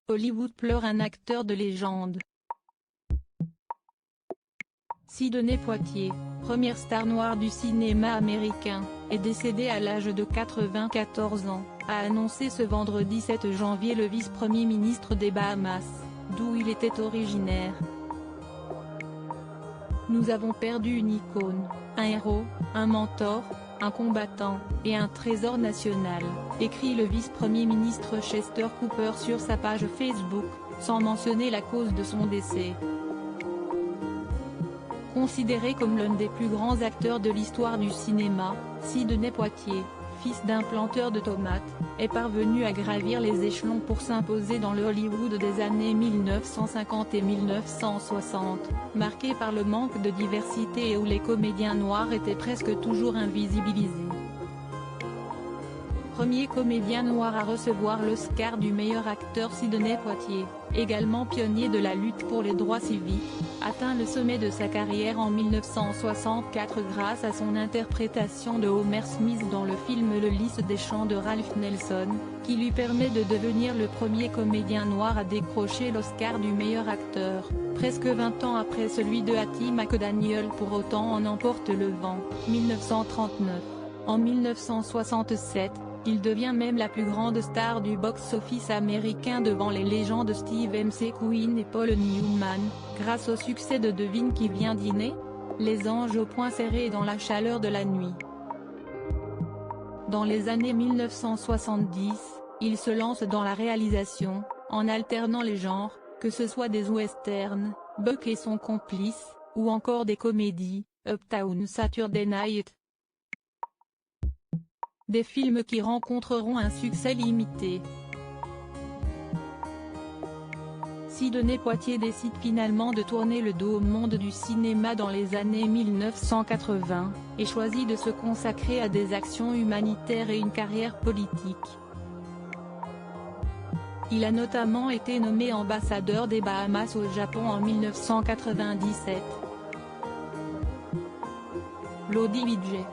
Hollywood pleure un acteur de légende. Sidney Poitier, première star noire du cinéma américain, est décédé à l'âge de 94 ans, a annoncé ce vendredi 7 janvier le vice-premier ministre des Bahamas, d'où il était originaire. Nous avons perdu une icône, un héros, un mentor, un combattant, et un trésor national, écrit le vice-premier ministre Chester Cooper sur sa page Facebook, sans mentionner la cause de son décès. Considéré comme l'un des plus grands acteurs de l'histoire du cinéma, Sidney Poitier, fils d'un planteur de tomates, est parvenu à gravir les échelons pour s'imposer dans le Hollywood des années 1950 et 1960, marqué par le manque de diversité et où les comédiens noirs étaient presque toujours invisibilisés. Premier comédien noir à recevoir l'Oscar du meilleur acteur, Sidney Poitier, également pionnier de la lutte pour les droits civiques, atteint le sommet de sa carrière en 1964 grâce à son interprétation de Homer Smith dans le film Le Lys des Champs de Ralph Nelson, qui lui permet de devenir le premier comédien noir à décrocher l'Oscar du meilleur acteur, presque 20 ans après celui de Hattie McDaniel pour Autant en emporte le vent, 1939. En 1967, il devient même la plus grande star du box-office américain devant les légendes Steve McQueen et Paul Newman, grâce au succès de Devine qui vient dîner, Les anges au poing serré et Dans la chaleur de la nuit. Dans les années 1970, il se lance dans la réalisation, en alternant les genres, que ce soit des westerns, Buck et son complice, ou encore des comédies, Uptown Saturday Night. Des films qui rencontreront un succès limité. Sidney Poitier décide finalement de tourner le dos au monde du cinéma dans les années 1980, et choisit de se consacrer à des actions humanitaires et une carrière politique. Il a notamment été nommé ambassadeur des Bahamas au Japon en 1997. Lodi Vijay.